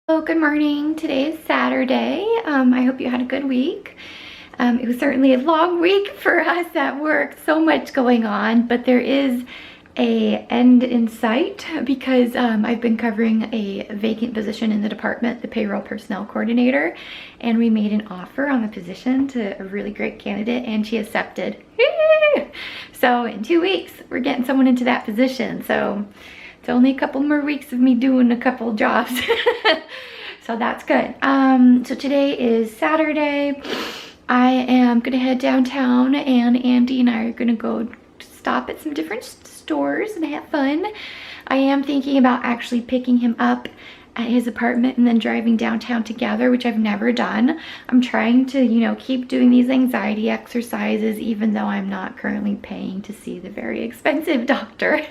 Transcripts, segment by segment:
Oh, good morning. Today is Saturday. I hope you had a good week. It was certainly a long week for us at work. So much going on, but there is a end in sight because I've been covering a vacant position in the department, the payroll personnel coordinator, and we made an offer on the position to a really great candidate and she accepted. So in 2 weeks, we're getting someone into that position. So it's only a couple more weeks of me doing a couple jobs. So that's good. So today is Saturday. I am gonna head downtown and Andy and I are gonna go stop at some different stores and have fun. I am thinking about actually picking him up at his apartment and then driving downtown together, which I've never done. I'm trying to, keep doing these anxiety exercises even though I'm not currently paying to see the very expensive doctor.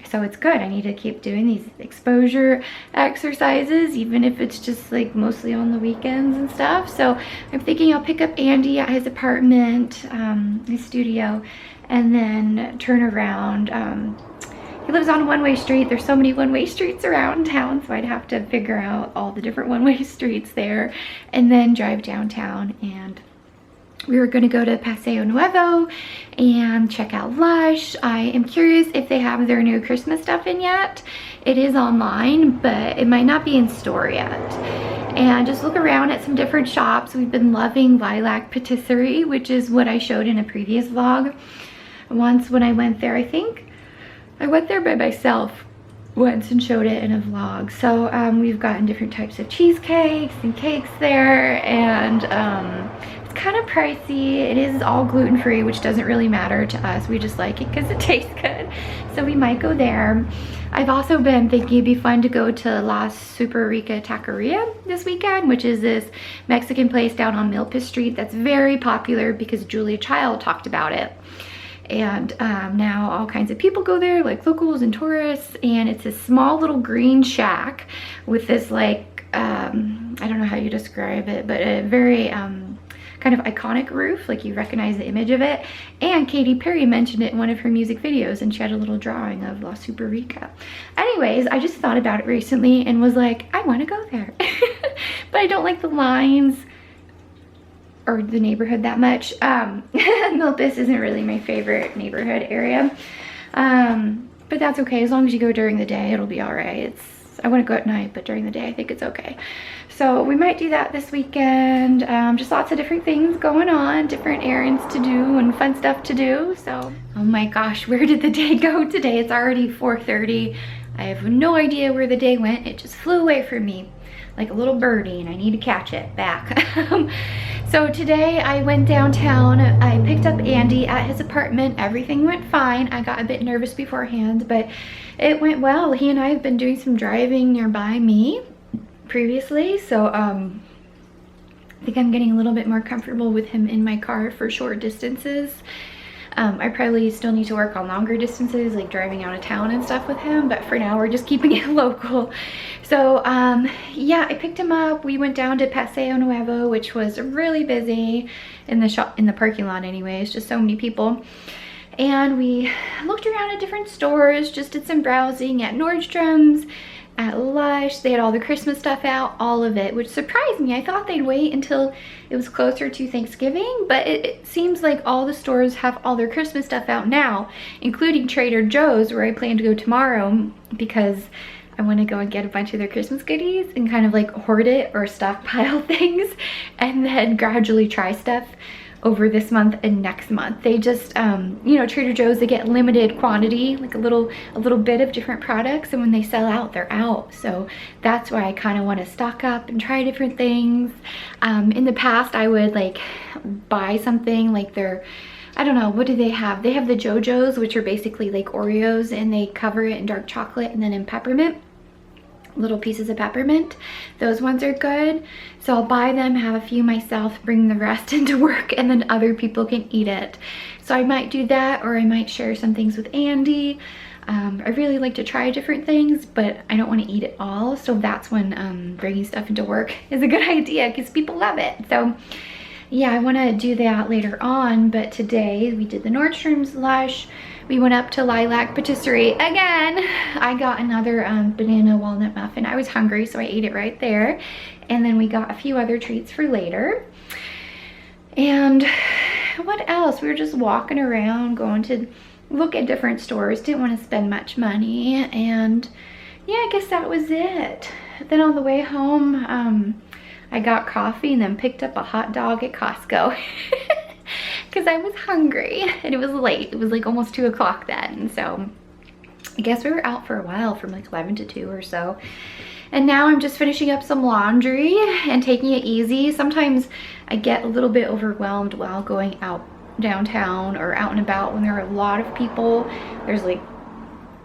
So it's good. I need to keep doing these exposure exercises, even if it's just like mostly on the weekends and stuff. So I'm thinking I'll pick up Andy at his apartment, his studio, and then turn around. He lives on a one-way street. There's so many one-way streets around town, so I'd have to figure out all the different one-way streets there and then drive downtown. And we were going to go to Paseo Nuevo and check out Lush. I am curious if they have their new Christmas stuff in yet. It is online, but it might not be in store yet. And just look around at some different shops. We've been loving Lilac Patisserie, which is what I showed in a previous vlog. Once when I went there, I think I went there by myself once and showed it in a vlog. So we've gotten different types of cheesecakes and cakes there, and it's kind of pricey. It is all gluten-free, which doesn't really matter to us. We just like it because it tastes good. So we might go there. I've also been thinking it'd be fun to go to Super Rica Taqueria this weekend, which is this Mexican place down on Milpas Street that's very popular because Julia Child talked about it. And now all kinds of people go there, like locals and tourists, and it's a small little green shack with this like, I don't know how you describe it, but a very kind of iconic roof, like you recognize the image of it. And Katy Perry mentioned it in one of her music videos, and she had a little drawing of La Super Rica. Anyways, I just thought about it recently and was like, I want to go there. But I don't like the lines or the neighborhood that much. Milpas isn't really my favorite neighborhood area, but that's okay. As long as you go during the day, it'll be all right. I want to go at night, but during the day I think it's okay. So we might do that this weekend. Just lots of different things going on, different errands to do and fun stuff to do. So oh my gosh, where did the day go today? It's already 4:30. I have no idea where the day went. It just flew away from me like a little birdie, and I need to catch it back. So today I went downtown. I picked up Andy at his apartment. Everything went fine. I got a bit nervous beforehand, but it went well. He and I have been doing some driving nearby me previously, so I think I'm getting a little bit more comfortable with him in my car for short distances. I probably still need to work on longer distances, like driving out of town and stuff with him, but for now we're just keeping it local. So yeah, I picked him up. We went down to Paseo Nuevo, which was really busy in the parking lot anyways, just so many people. And we looked around at different stores, just did some browsing at Nordstrom's, at Lush. They had all the Christmas stuff out, all of it, which surprised me. I thought they'd wait until it was closer to Thanksgiving, but it seems like all the stores have all their Christmas stuff out now, including Trader Joe's, where I plan to go tomorrow because I want to go and get a bunch of their Christmas goodies and kind of like hoard it or stockpile things and then gradually try stuff over this month and next month. They just, Trader Joe's, they get limited quantity, like a little bit of different products, and when they sell out, they're out. So that's why I kind of want to stock up and try different things. In the past, I would like buy something like I don't know, what do they have? They have the JoJo's, which are basically like Oreos, and they cover it in dark chocolate and then in peppermint. Little pieces of peppermint. Those ones are good. So I'll buy them, have a few myself, bring the rest into work, and then other people can eat it. So I might do that, or I might share some things with Andy. I really like to try different things, but I don't want to eat it all. So that's when bringing stuff into work is a good idea because people love it. So yeah, I want to do that later on, but today we did the Nordstrom's Lush. we went up to Lilac Patisserie again. I got another banana walnut muffin. I was hungry, so I ate it right there. And then we got a few other treats for later. And what else? We were just walking around, going to look at different stores. Didn't want to spend much money. And yeah, I guess that was it. Then on the way home, I got coffee and then picked up a hot dog at Costco because I was hungry and it was late. It was like almost 2 o'clock then. So I guess we were out for a while from like 11 to 2 or so. And now I'm just finishing up some laundry and taking it easy. Sometimes I get a little bit overwhelmed while going out downtown or out and about when there are a lot of people. There's like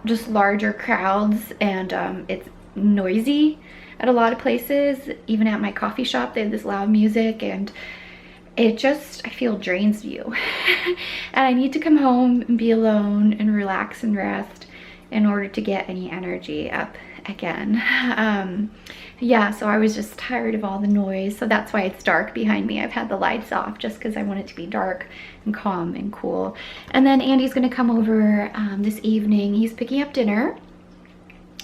just larger crowds and it's noisy at a lot of places. Even at my coffee shop, they have this loud music and it just, I feel, drains you. And I need to come home and be alone and relax and rest in order to get any energy up again. Yeah, so I was just tired of all the noise, so that's why it's dark behind me. I've had the lights off just because I want it to be dark and calm and cool. And then Andy's gonna come over this evening. He's picking up dinner.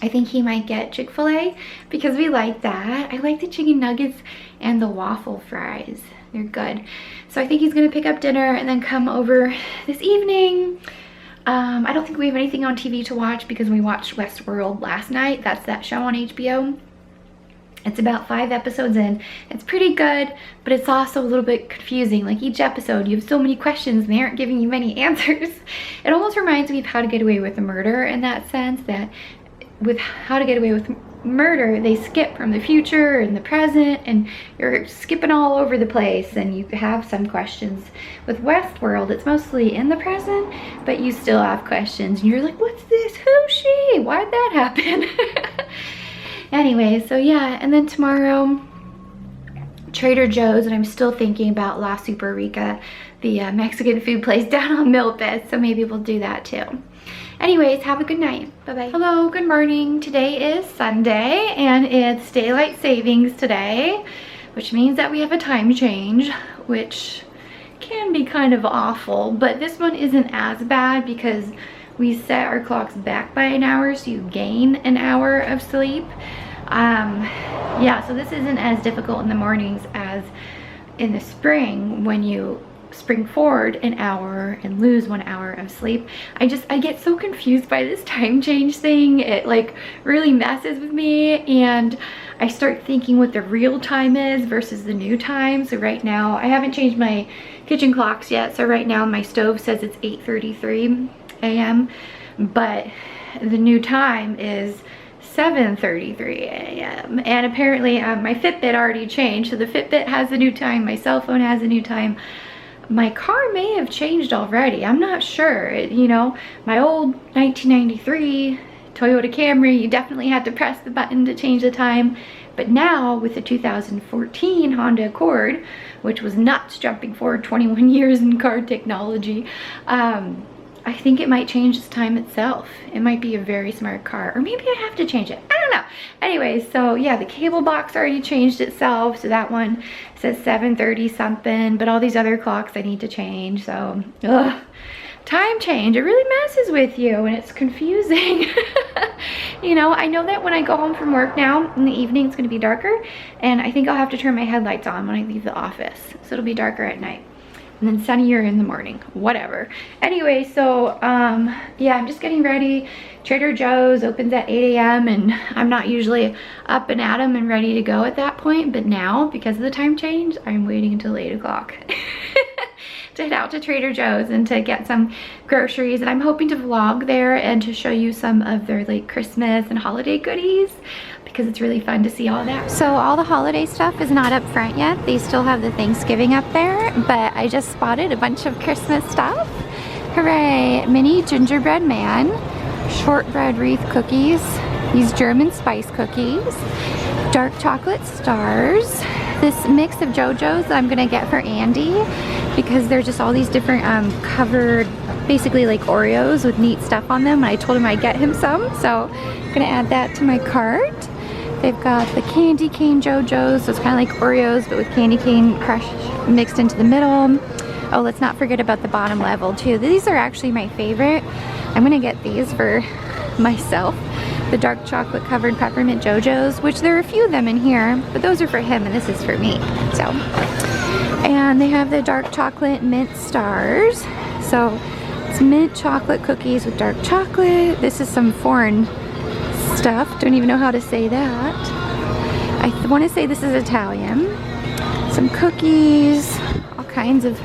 I think he might get Chick-fil-A because we like that. I like the chicken nuggets and the waffle fries. They're good. So I think he's gonna pick up dinner and then come over this evening. I don't think we have anything on TV to watch because we watched Westworld last night. That's that show on HBO. It's about 5 episodes in. It's pretty good, but it's also a little bit confusing. Like each episode, you have so many questions and they aren't giving you many answers. It almost reminds me of How to Get Away with Murder in that sense, that with How to Get Away with Murder, they skip from the future and the present and you're skipping all over the place and you have some questions. With Westworld, it's mostly in the present, but you still have questions and you're like, what's this? Who's she? Why'd that happen? Anyway, so yeah, and then tomorrow, Trader Joe's, and I'm still thinking about La Super Rica, the Mexican food place down on Milpas, so maybe we'll do that too. Anyways, have a good night. Bye-bye. Hello, good morning. Today is Sunday, and it's daylight savings today, which means that we have a time change, which can be kind of awful, but this one isn't as bad because we set our clocks back by an hour, so you gain an hour of sleep. Yeah, so this isn't as difficult in the mornings as in the spring when you spring forward an hour and lose 1 hour of sleep. I get so confused by this time change thing. It like really messes with me and I start thinking what the real time is versus the new time. So right now, I haven't changed my kitchen clocks yet. So right now my stove says it's 8:33 a.m. but the new time is 7:33 a.m. and apparently my Fitbit already changed. So the Fitbit has the new time, my cell phone has a new time. My car may have changed already. I'm not sure. You know, my old 1993 Toyota Camry, you definitely had to press the button to change the time. But now with the 2014 Honda Accord, which was nuts, jumping forward 21 years in car technology, I think it might change its time itself. It might be a very smart car, or maybe I have to change it. I don't know. Anyways, so yeah, the cable box already changed itself. So that one says 7:30 something, but all these other clocks I need to change. So, ugh, time change, it really messes with you and it's confusing. You know, I know that when I go home from work now in the evening, it's gonna be darker, and I think I'll have to turn my headlights on when I leave the office. So it'll be darker at night. And then sunnier in the morning, whatever. Anyway, so yeah, I'm just getting ready. Trader Joe's opens at 8 a.m. and I'm not usually up and at 'em and ready to go at that point, but now, because of the time change, I'm waiting until 8 o'clock to head out to Trader Joe's and to get some groceries. And I'm hoping to vlog there and to show you some of their like Christmas and holiday goodies, because it's really fun to see all that. So all the holiday stuff is not up front yet. They still have the Thanksgiving up there, but I just spotted a bunch of Christmas stuff. Hooray! Mini gingerbread man, shortbread wreath cookies, these German spice cookies, dark chocolate stars, this mix of JoJo's that I'm gonna get for Andy because they're just all these different covered, basically like Oreos with neat stuff on them. And I told him I'd get him some, so I'm gonna add that to my cart. They've got the candy cane JoJo's, so it's kind of like Oreos but with candy cane crushed mixed into the middle. Oh, let's not forget about the bottom level too. These are actually my favorite. I'm gonna get these for myself. The dark chocolate covered peppermint JoJo's, which there are a few of them in here, but those are for him and this is for me. So, and they have the dark chocolate mint stars. So it's mint chocolate cookies with dark chocolate. This is some foreign stuff. Don't even know how to say that. I want to say this is Italian. Some cookies, all kinds of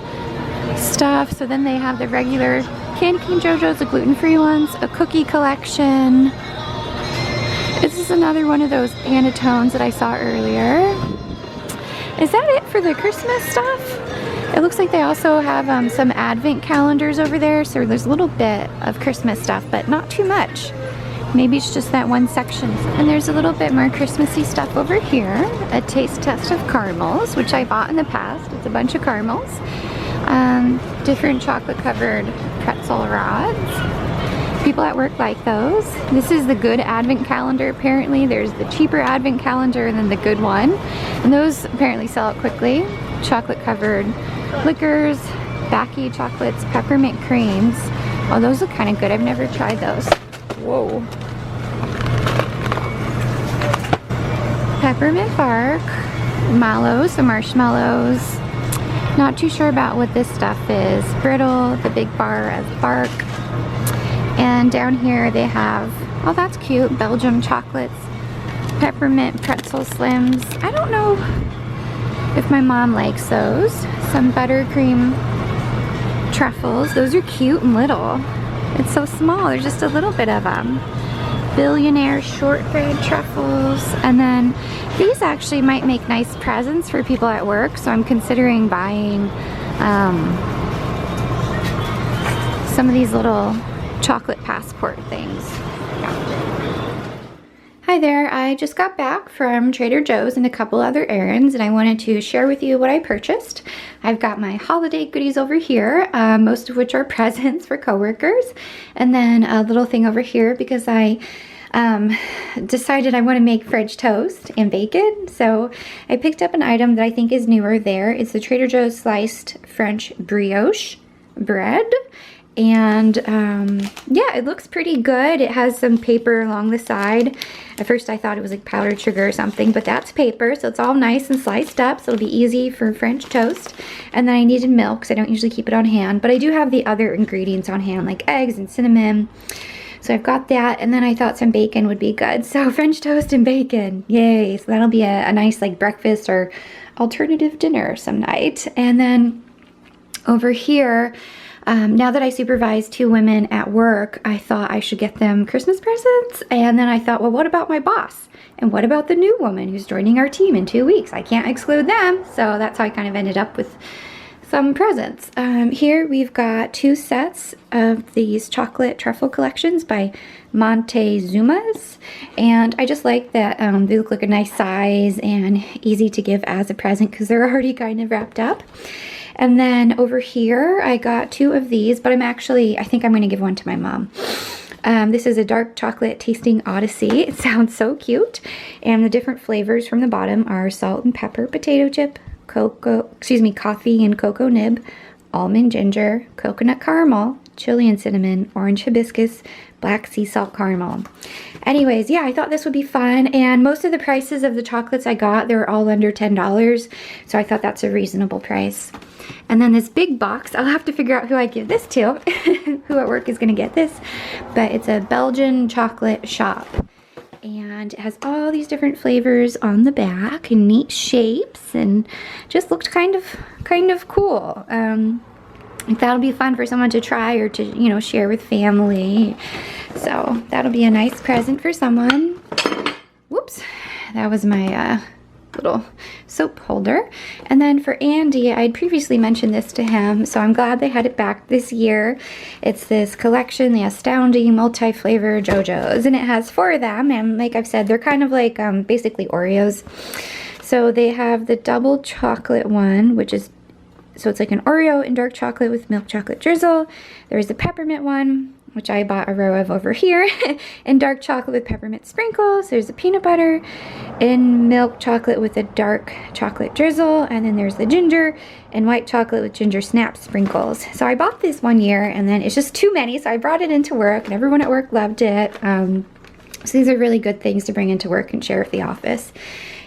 stuff. So then they have the regular candy cane JoJo's, the gluten-free ones, a cookie collection. This is another one of those Pantones that I saw earlier. Is that it for the Christmas stuff? It looks like they also have some advent calendars over there, so there's a little bit of Christmas stuff, but not too much. Maybe it's just that one section. And there's a little bit more Christmassy stuff over here. A taste test of caramels, which I bought in the past. It's a bunch of caramels. Different chocolate covered pretzel rods. People at work like those. This is the good advent calendar apparently. There's the cheaper advent calendar and then the good one. And those apparently sell out quickly. Chocolate covered liquors, Backy chocolates, peppermint creams. Oh, those look kind of good. I've never tried those. Whoa. Peppermint bark, mallows, the marshmallows. Not too sure about what this stuff is. Brittle, the big bar of bark. And down here they have, oh that's cute, Belgium chocolates, peppermint pretzel slims. I don't know if my mom likes those. Some buttercream truffles. Those are cute and little. It's so small, there's just a little bit of them. Billionaire shortbread truffles. And then these actually might make nice presents for people at work, so I'm considering buying some of these little chocolate passport things. Hi there, I just got back from Trader Joe's and a couple other errands, and I wanted to share with you what I purchased. I've got my holiday goodies over here, most of which are presents for coworkers, and then a little thing over here because I decided I want to make French toast and bacon. So I picked up an item that I think is newer there. It's the Trader Joe's sliced French brioche bread. And yeah, it looks pretty good. It has some paper along the side. At first I thought it was like powdered sugar or something, but that's paper, so it's all nice and sliced up, so it'll be easy for French toast. And then I needed milk, because I don't usually keep it on hand, but I do have the other ingredients on hand, like eggs and cinnamon. So I've got that, and then I thought some bacon would be good. So French toast and bacon, yay. So that'll be a nice like breakfast or alternative dinner some night. And then over here, now that I supervise 2 women at work, I thought I should get them Christmas presents. And then I thought, well, what about my boss? And what about the new woman who's joining our team in 2 weeks? I can't exclude them. So that's how I kind of ended up with some presents. Here we've got 2 sets of these chocolate truffle collections by Montezuma's. And I just like that they look like a nice size and easy to give as a present because they're already kind of wrapped up. And then over here, I got 2 of these, but I think I'm gonna give one to my mom. This is a dark chocolate tasting odyssey. It sounds so cute. And the different flavors from the bottom are salt and pepper, potato chip, coffee and cocoa nib, almond ginger, coconut caramel, chili and cinnamon, orange hibiscus, black sea salt caramel. Anyways, yeah, I thought this would be fun, and most of the prices of the chocolates I got, they were all under $10, so I thought that's a reasonable price. And then this big box, I'll have to figure out who I give this to, who at work is gonna get this, but it's a Belgian chocolate shop. And it has all these different flavors on the back and neat shapes, and just looked kind of cool. That'll be fun for someone to try or to, you know, share with family. So that'll be a nice present for someone. Whoops, that was my little soap holder. And then for Andy, I'd previously mentioned this to him, so I'm glad they had it back this year. It's this collection, the Astounding Multi-Flavor JoJo's, and it has 4 of them, and like I've said, they're kind of like basically Oreos. So they have the double chocolate one, which is, so it's like an Oreo in dark chocolate with milk chocolate drizzle. There's the peppermint one, which I bought a row of over here, and dark chocolate with peppermint sprinkles. There's the peanut butter and milk chocolate with a dark chocolate drizzle, and then there's the ginger and white chocolate with ginger snap sprinkles. So I bought this one year, and then it's just too many, so I brought it into work, and everyone at work loved it. So these are really good things to bring into work and share with the office.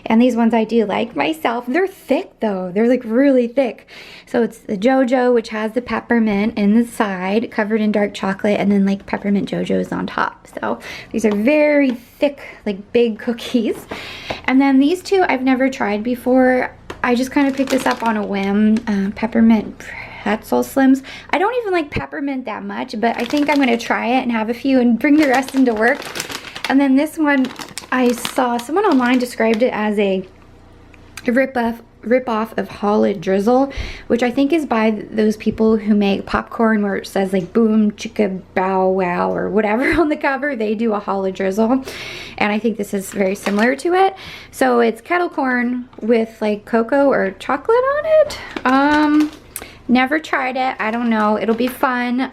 And these ones I do like myself. They're thick though. They're like really thick. So it's the JoJo, which has the peppermint in the side, covered in dark chocolate, and then like peppermint JoJo's on top. So these are very thick, like big cookies. And then these two I've never tried before. I just kind of picked this up on a whim. Peppermint pretzel slims. I don't even like peppermint that much, but I think I'm gonna try it and have a few and bring the rest into work. And then this one, I saw someone online described it as a rip-off of Holland Drizzle, which I think is by those people who make popcorn where it says like boom chicka bow wow or whatever on the cover. They do a Holland Drizzle, and I think this is very similar to it. So it's kettle corn with like cocoa or chocolate on it. Never tried it. I don't know. It'll be fun.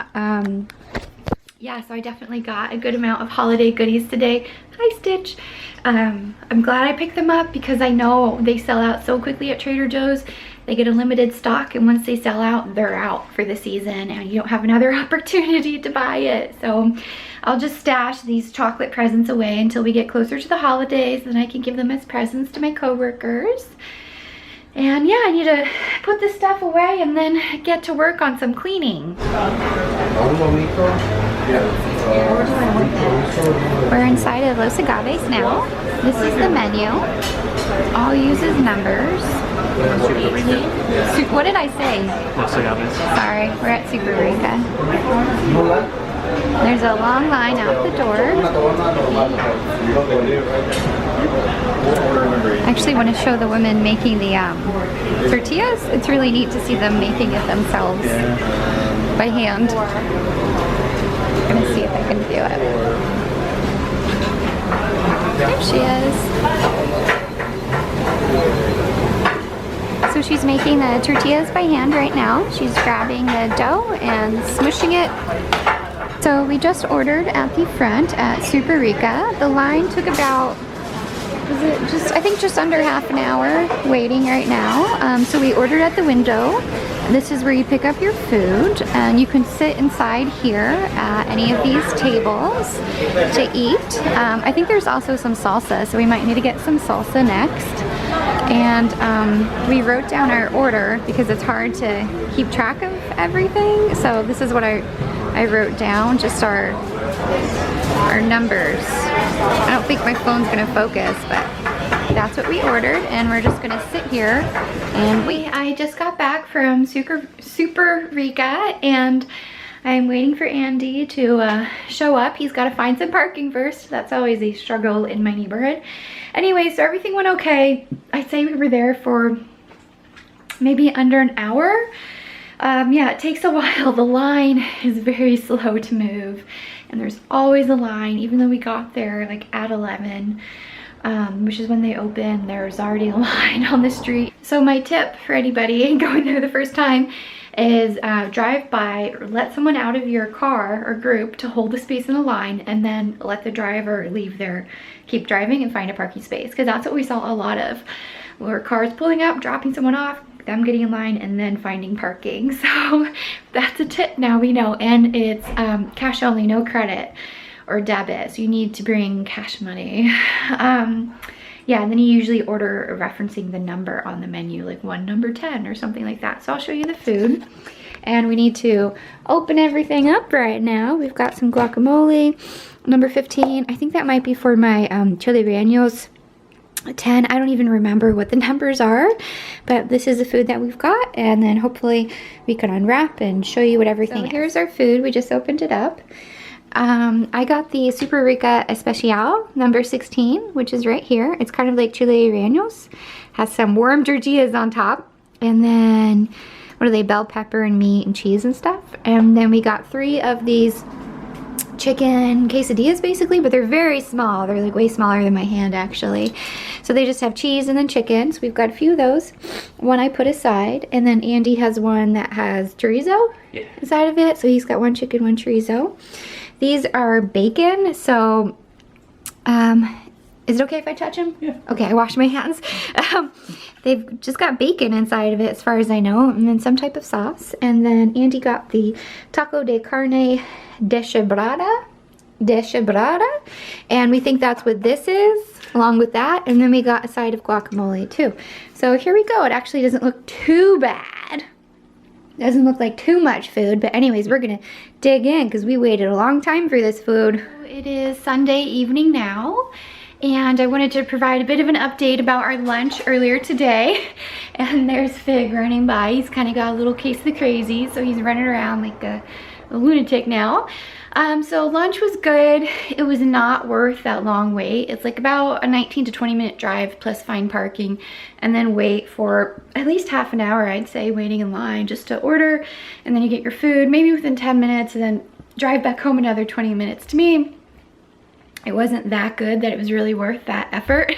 Yeah, so I definitely got a good amount of holiday goodies today. Hi, Stitch. I'm glad I picked them up because I know they sell out so quickly at Trader Joe's. They get a limited stock, and once they sell out, they're out for the season, and you don't have another opportunity to buy it. So I'll just stash these chocolate presents away until we get closer to the holidays, and I can give them as presents to my coworkers. And yeah, I need to put this stuff away and then get to work on some cleaning. We're inside of Los Agaves now. This is the menu. All uses numbers. What did I say? Los Agaves. Sorry, we're at Super Rica. There's a long line out the door. I actually want to show the women making the tortillas. It's really neat to see them making it themselves by hand. I'm gonna see if I can do it. There she is. So she's making the tortillas by hand right now. She's grabbing the dough and smushing it. So we just ordered at the front at Super Rica. The line took about, I think just under half an hour waiting right now. So we ordered at the window. This is where you pick up your food, and you can sit inside here at any of these tables to eat. I think there's also some salsa, so we might need to get some salsa next. And we wrote down our order because it's hard to keep track of everything. So this is what I wrote down, just our numbers. I don't think my phone's gonna focus, but that's what we ordered, and we're just gonna sit here and wait. I just got back from Super Rica, and I'm waiting for Andy to show up. He's got to find some parking first. That's always a struggle in my neighborhood. Anyway, so everything went okay. I'd say we were there for maybe under an hour. Yeah, it takes a while. The line is very slow to move, and there's always a line, even though we got there like at 11, which is when they open. There's already a line on the street. So my tip for anybody going there the first time is drive by, or let someone out of your car or group to hold the space in the line, and then let the driver leave there, keep driving and find a parking space, because that's what we saw a lot of, where cars pulling up, dropping someone off, them getting in line, and then finding parking. So that's a tip now we know. And it's cash only, no credit or debit, so you need to bring cash money. Yeah, and then you usually order referencing the number on the menu, like number 10 or something like that. So I'll show you the food. And we need to open everything up right now. We've got some guacamole, number 15. I think that might be for my chili rellenos. 10, I don't even remember what the numbers are, but this is the food that we've got, and then hopefully we can unwrap and show you what everything is. Here's our food. We just opened it up. I got the Super Rica Especial number 16, which is right here. It's kind of like chili rellenos. Has some warm tortillas on top, and then what are they, bell pepper and meat and cheese and stuff. And then we got 3 of these chicken quesadillas basically, but they're very small. They're like way smaller than my hand actually. So they just have cheese and then chicken. So we've got a few of those. One I put aside, and then Andy has one that has chorizo inside of it. So he's got 1 chicken, 1 chorizo. These are bacon, so is it okay if I touch them? Yeah. Okay, I washed my hands. They've just got bacon inside of it as far as I know, and then some type of sauce. And then Andy got the taco de carne deshebrada, and we think that's what this is, along with that. And then we got a side of guacamole too. So here we go. It actually doesn't look too bad. Doesn't look like too much food, but anyways, we're gonna dig in because we waited a long time for this food. It is Sunday evening now, and I wanted to provide a bit of an update about our lunch earlier today. And there's Fig running by. He's kind of got a little case of the crazy, so he's running around like a lunatic now. So lunch was good. It was not worth that long wait. It's like about a 19 to 20 minute drive plus find parking, and then wait for at least half an hour, I'd say, waiting in line just to order, and then you get your food maybe within 10 minutes and then drive back home another 20 minutes. To me, it wasn't that good that it was really worth that effort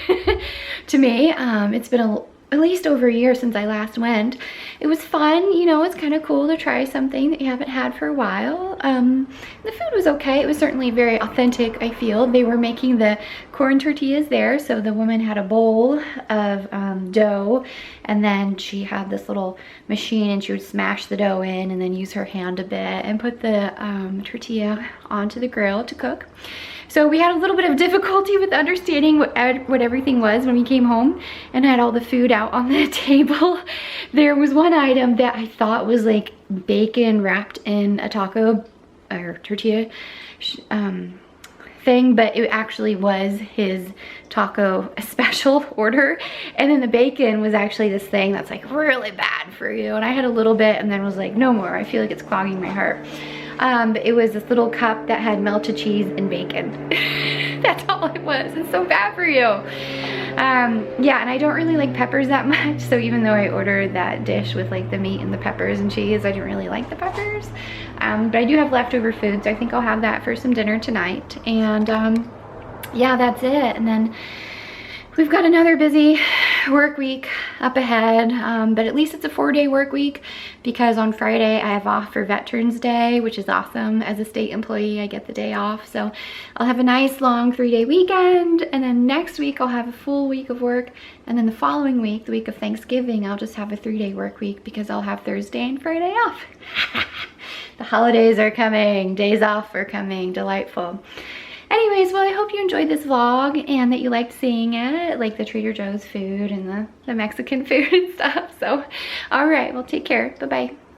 to me. It's been at least over a year since I last went. It was fun, you know, it's kind of cool to try something that you haven't had for a while. The food was okay. It was certainly very authentic, I feel. They were making the corn tortillas there, so the woman had a bowl of dough, and then she had this little machine and she would smash the dough in and then use her hand a bit and put the tortilla onto the grill to cook. So we had a little bit of difficulty with understanding what everything was when we came home and had all the food out on the table. There was one item that I thought was like bacon wrapped in a taco or tortilla thing, but it actually was his taco special order. And then the bacon was actually this thing that's like really bad for you. And I had a little bit and then was like, no more. I feel like it's clogging my heart. But it was this little cup that had melted cheese and bacon. That's all it was. It's so bad for you. Yeah, and I don't really like peppers that much. So even though I ordered that dish with like the meat and the peppers and cheese, I didn't really like the peppers. But I do have leftover food, so I think I'll have that for some dinner tonight. And yeah, that's it. And then we've got another busy work week up ahead, but at least it's a 4-day work week because on Friday I have off for Veterans Day, which is awesome. As a state employee, I get the day off. So I'll have a nice long 3-day weekend, and then next week I'll have a full week of work, and then the following week, the week of Thanksgiving, I'll just have a 3-day work week because I'll have Thursday and Friday off. The holidays are coming, days off are coming, delightful. Anyways, well, I hope you enjoyed this vlog and that you liked seeing it, like the Trader Joe's food and the Mexican food and stuff. So, all right, well, take care. Bye-bye.